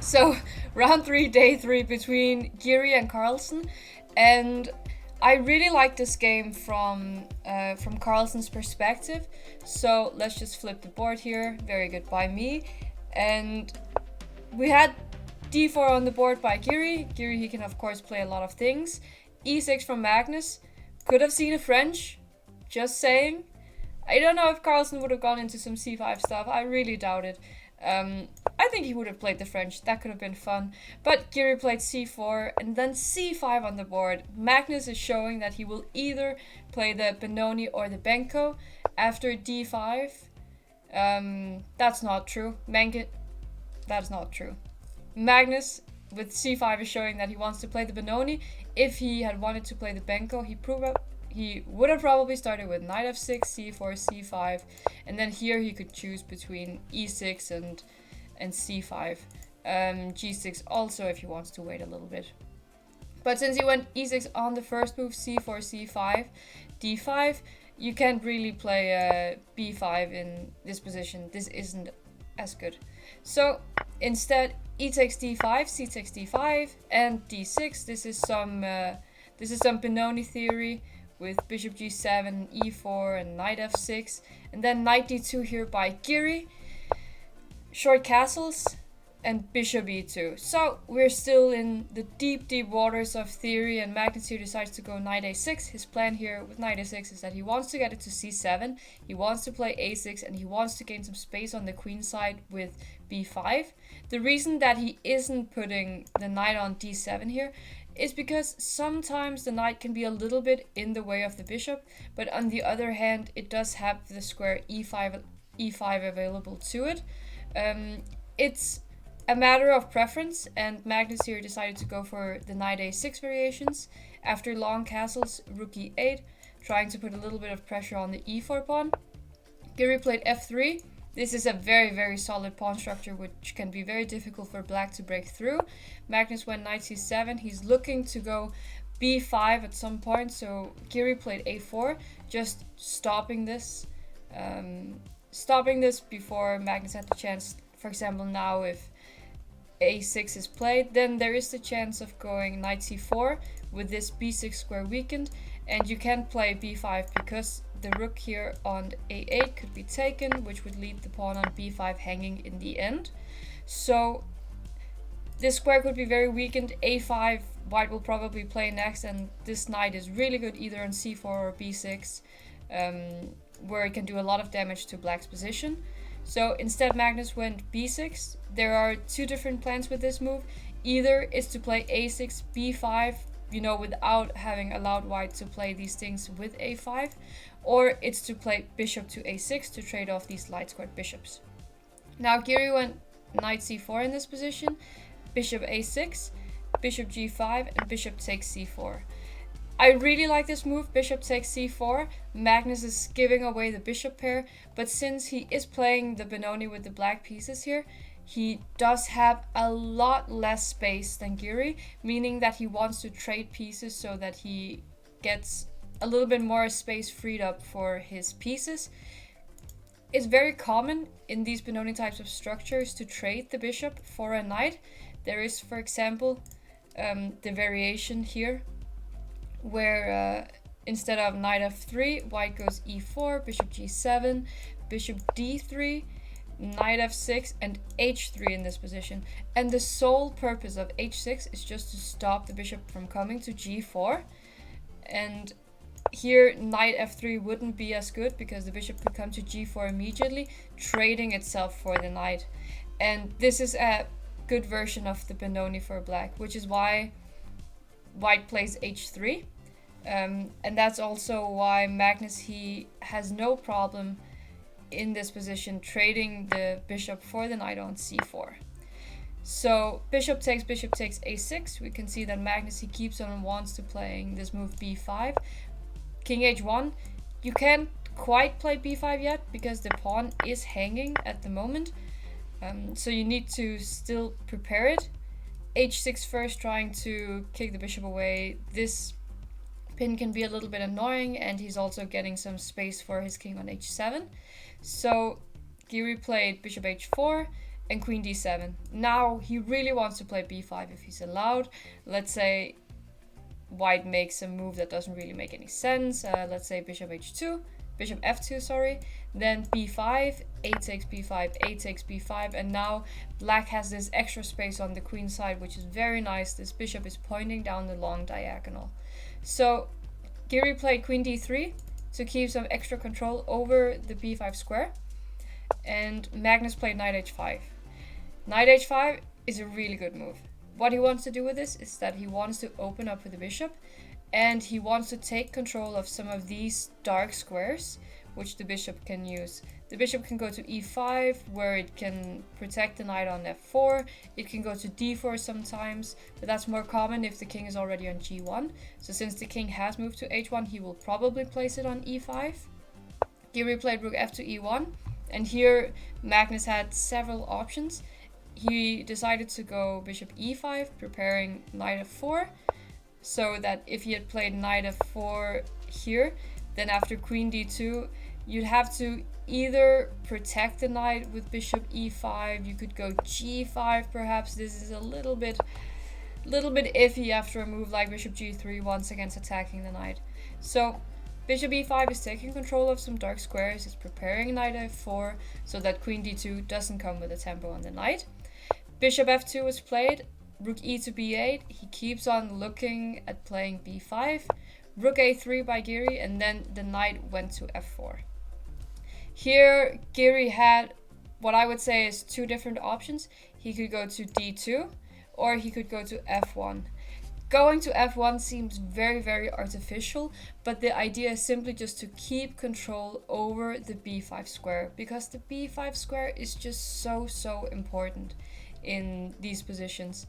So round 3, day 3 between Giri and Carlsen, and I really like this game from Carlsen's perspective. So let's just flip the board here. Very good by me. And we had d4 on the board by Giri. Giri, he can of course play a lot of things. e6 from Magnus. Could have seen a French. Just saying. I don't know if Carlsen would have gone into some c5 stuff. I really doubt it. I think he would have played the French. That could have been fun. But Giri played c4 and then c5 on the board. Magnus is showing that he will either play the Benoni or the Benko after d5. That's not true. That's not true. Magnus with c5 is showing that he wants to play the Benoni. If he had wanted to play the Benko, he would have probably started with knight f6, c4, c5, and then here he could choose between e6 and c5. G6 also if he wants to wait a little bit. But since he went e6 on the first move, c4, c5, d5, you can't really play b5 in this position. This isn't as good. So instead, e takes d5, c takes d5, and d6. This is some Benoni theory with bishop g7, e4, and knight f6, and then knight d2 here by Giri. Short castles and bishop e2. So we're still in the deep waters of theory, and Magnus here decides to go knight a6. His plan here with knight a6 is that he wants to get it to c7, he wants to play a6, and he wants to gain some space on the queen side with b5. The reason that he isn't putting the knight on d7 here is because sometimes the knight can be a little bit in the way of the bishop, but on the other hand, it does have the square e5 available to it. It's a matter of preference, and Magnus here decided to go for the knight a6 variations. After long castles, rook e8, trying to put a little bit of pressure on the e4 pawn. Giri played f3. This is a very solid pawn structure, which can be very difficult for black to break through. Magnus went knight c7. He's looking to go b5 at some point, so Giri played a4, just stopping this before Magnus had the chance. For example, now if a6 is played, then there is the chance of going knight c4 with this b6 square weakened, and you can't play b5 because the rook here on a8 could be taken, which would leave the pawn on b5 hanging in the end. So this square could be very weakened. a5, white will probably play next, and this knight is really good either on c4 or b6, where it can do a lot of damage to black's position. So instead Magnus went b6. There are two different plans with this move. Either is to play a6, b5, without having allowed white to play these things with a5, or it's to play bishop to a6 to trade off these light squared bishops. Now Giri went knight c4 in this position, bishop a6, bishop g5, and bishop takes c4. I really like this move, bishop takes c4. Magnus is giving away the bishop pair, but since he is playing the Benoni with the black pieces here, he does have a lot less space than Giri, meaning that he wants to trade pieces so that he gets a little bit more space freed up for his pieces. It's very common in these Benoni types of structures to trade the bishop for a knight. There is, for example, the variation here, where instead of knight f3, white goes e4, bishop g7, bishop d3, knight f6, and h3 in this position. And the sole purpose of h6 is just to stop the bishop from coming to g4. And here knight f3 wouldn't be as good because the bishop could come to g4 immediately, trading itself for the knight. And this is a good version of the Benoni for black, which is why white plays h3. And that's also why Magnus, he has no problem in this position trading the bishop for the knight on c4. So bishop takes a6. We can see that Magnus, he keeps on and wants to playing this move b5. King h1. You can't quite play b5 yet because the pawn is hanging at the moment. So you need to still prepare it. h6 first, trying to kick the bishop away. This pin can be a little bit annoying, and he's also getting some space for his king on h7. So Giri played bishop h4, and queen d7. Now he really wants to play b5 if he's allowed. Let's say white makes a move that doesn't really make any sense. Let's say bishop f2, sorry. Then b5, a takes b5, a takes b5, and now black has this extra space on the queen side, which is very nice. This bishop is pointing down the long diagonal. So Giri played queen d3 to keep some extra control over the b5 square, and Magnus played knight h5. Knight h5 is a really good move. What he wants to do with this is that he wants to open up with the bishop, and he wants to take control of some of these dark squares, which the bishop can use. The bishop can go to e5, where it can protect the knight on f4. It can go to d4 sometimes, but that's more common if the king is already on g1. So since the king has moved to h1, he will probably place it on e5. Giri played rook f to e1, and here Magnus had several options. He decided to go bishop e5, preparing knight f4, so that if he had played knight f4 here, then after queen d2, you'd have to either protect the knight with bishop e5, you could go g5 perhaps. This is a little bit iffy after a move like bishop g3 once against attacking the knight. So bishop e5 is taking control of some dark squares, it's preparing knight f4 so that queen d2 doesn't come with a tempo on the knight. Bishop f2 was played, rook e to b8, he keeps on looking at playing b5, rook a3 by Giri, and then the knight went to f4. Here Giri had what I would say is two different options. He could go to d2 or he could go to f1. Going to f1 seems very, very artificial, but the idea is simply just to keep control over the b5 square, because the b5 square is just so important in these positions.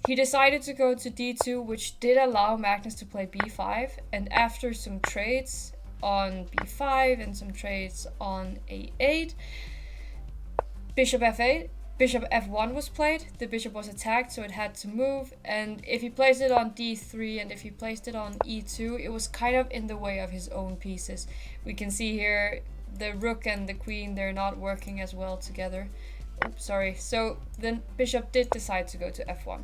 He decided to go to d2, which did allow Magnus to play b5, and after some trades on b5 and some trades on a8, bishop f8, bishop f1 was played. The bishop was attacked, so it had to move, and if he placed it on d3 and if he placed it on e2, it was kind of in the way of his own pieces. We can see here the rook and the queen, they're not working as well together. Oops, sorry. So the bishop did decide to go to f1.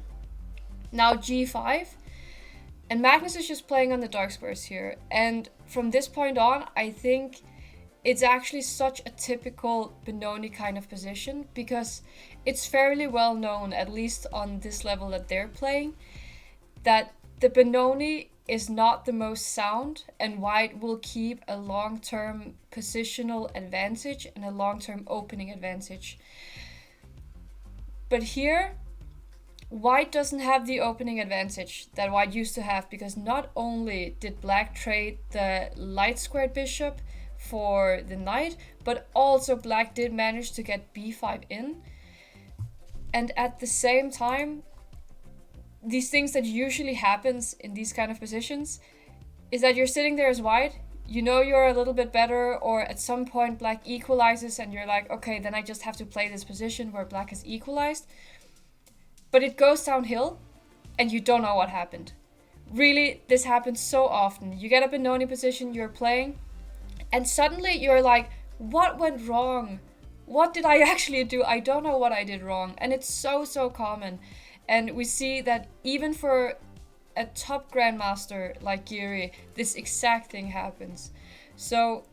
Now g5, and Magnus is just playing on the dark squares here, and from this point on I think it's actually such a typical Benoni kind of position, because it's fairly well known, at least on this level that they're playing, that the Benoni is not the most sound, and white will keep a long-term positional advantage and a long-term opening advantage. But here white doesn't have the opening advantage that white used to have, because not only did black trade the light squared bishop for the knight, but also black did manage to get b5 in. And at the same time, these things that usually happens in these kind of positions is that you're sitting there as white, you know you're a little bit better, or at some point black equalizes and you're like, okay, then I just have to play this position where black is equalized. But it goes downhill and you don't know what happened. Really, this happens so often. You get a Benoni position, you're playing, and suddenly you're like, what went wrong? What did I actually do? I don't know what I did wrong. And it's so common. And we see that even for a top grandmaster like Giri, this exact thing happens. So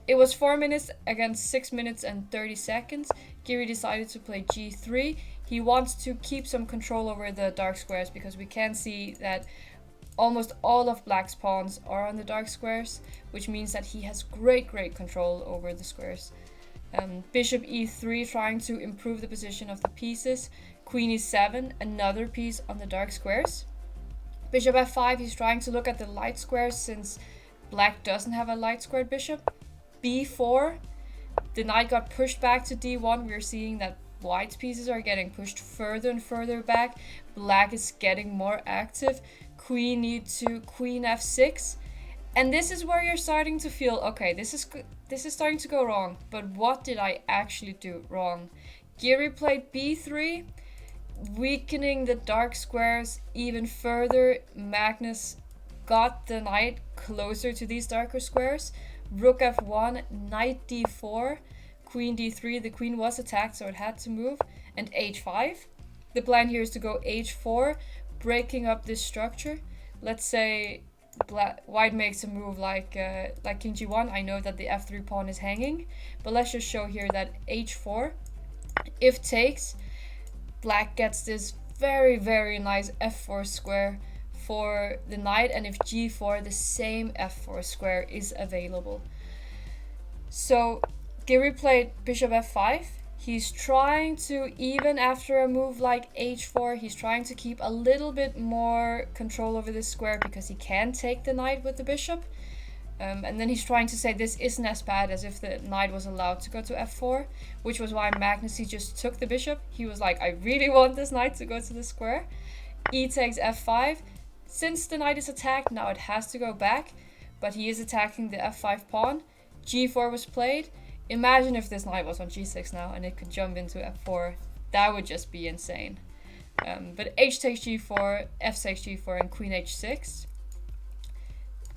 it was 4 minutes against 6 minutes and 30 seconds. Giri decided to play g3. He wants to keep some control over the dark squares, because we can see that almost all of black's pawns are on the dark squares, which means that he has great control over the squares. Bishop e3, trying to improve the position of the pieces. Queen e7, another piece on the dark squares. Bishop f5, he's trying to look at the light squares since black doesn't have a light squared bishop. b4, the knight got pushed back to d1. We're seeing that white's pieces are getting pushed further and further back. Black is getting more active. Queen e2, queen f6. And this is where you're starting to feel, okay, this is starting to go wrong. But what did I actually do wrong? Giri played b3, weakening the dark squares even further. Magnus got the knight closer to these darker squares. Rook f1, knight d4, queen d3. The queen was attacked, so it had to move. And h5. The plan here is to go h4, breaking up this structure. Let's say white makes a move like king g1. I know that the f3 pawn is hanging, but let's just show here that h4. If takes, black gets this very, very nice f4 square for the knight, and if g4, the same f4 square is available. So Giri played bishop f5. He's trying to, even after a move like h4, he's trying to keep a little bit more control over this square because he can take the knight with the bishop. And then he's trying to say this isn't as bad as if the knight was allowed to go to f4, which was why Magnus, he just took the bishop. He was like, I really want this knight to go to the square. E takes f5. Since the knight is attacked, now it has to go back, but he is attacking the f5 pawn. g4 was played. Imagine if this knight was on g6 now and it could jump into f4. That would just be insane. But h takes g4, f takes g4, and queen h6.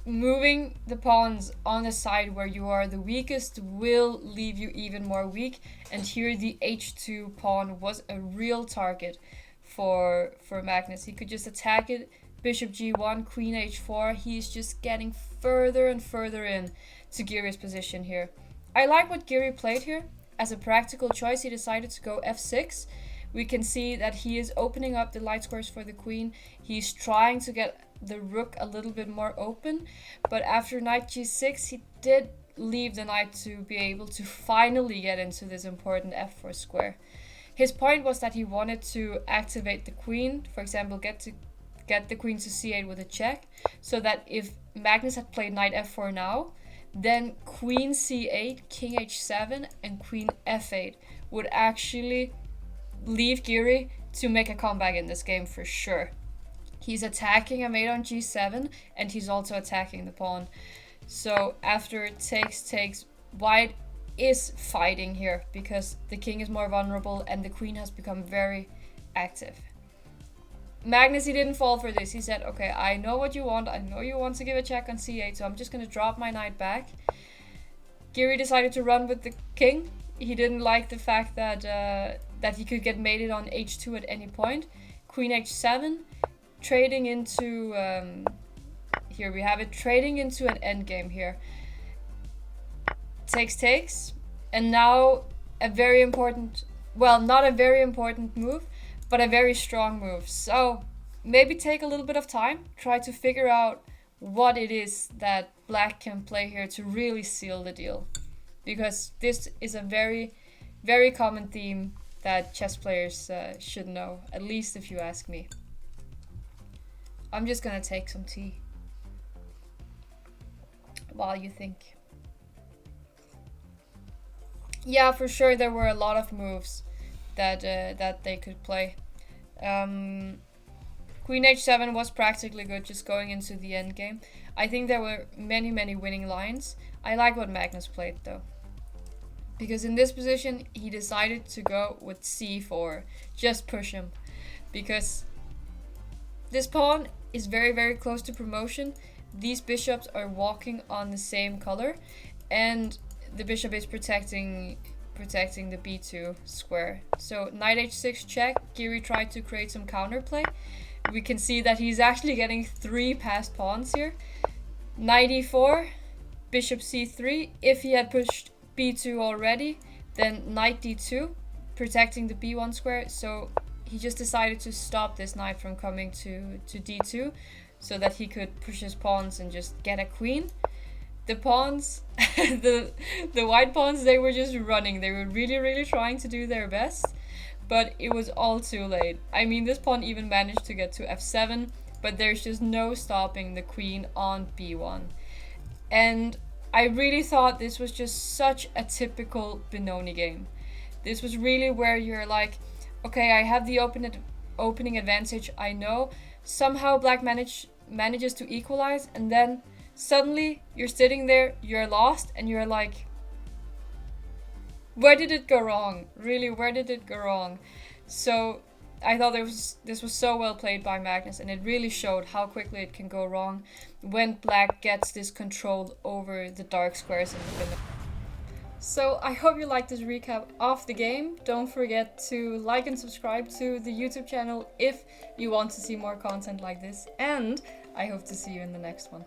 Moving the pawns on the side where you are the weakest will leave you even more weak. And here the h2 pawn was a real target for Magnus. He could just attack it. Bishop g1, queen h4. He's just getting further and further in to Giri's position here. I like what Giri played here. As a practical choice, he decided to go f6. We can see that he is opening up the light squares for the queen. He's trying to get the rook a little bit more open. But after knight g6, he did leave the knight to be able to finally get into this important f4 square. His point was that he wanted to activate the queen. For example, get the queen to c8 with a check. So that if Magnus had played knight f4 now, then queen c8, king h7, and queen f8 would actually leave Giri to make a comeback in this game for sure. He's attacking a mate on g7, and he's also attacking the pawn. So after takes, white is fighting here because the king is more vulnerable and the queen has become very active. Magnus, he didn't fall for this. He said, okay, I know what you want. I know you want to give a check on c8, so I'm just going to drop my knight back. Giri decided to run with the king. He didn't like the fact that that he could get mated on h2 at any point. Queen h7, trading into... here we have it, trading into an endgame here. Takes. And now a very important... Well, not a very important move, but a very strong move. So maybe take a little bit of time, try to figure out what it is that black can play here to really seal the deal. Because this is a very, very common theme that chess players should know, at least if you ask me. I'm just gonna take some tea while you think. Yeah, for sure there were a lot of moves that they could play. Queen h7 was practically good, just going into the endgame. I think there were many winning lines. I like what Magnus played though, because in this position he decided to go with c4, just push him, because this pawn is very close to promotion. These bishops are walking on the same color, and the bishop is protecting the b2 square. So knight h6 check. Giri tried to create some counterplay. We can see that he's actually getting 3 passed pawns here. Knight e4, bishop c3. If he had pushed b2 already, then knight d2, protecting the b1 square. So he just decided to stop this knight from coming to d2, so that he could push his pawns and just get a queen. The pawns, the white pawns, they were just running. They were really trying to do their best, but it was all too late. I mean, this pawn even managed to get to f7, but there's just no stopping the queen on b1. And I really thought this was just such a typical Benoni game. This was really where you're like, okay, I have the opening advantage, I know. Somehow black manages to equalize, and then suddenly you're sitting there, you're lost, and you're like, where did it go wrong? Really, where did it go wrong? So I thought this was so well played by Magnus, and it really showed how quickly it can go wrong when black gets this control over the dark squares in the Benoni. So I hope you liked this recap of the game. Don't forget to like and subscribe to the YouTube channel if you want to see more content like this. And I hope to see you in the next one.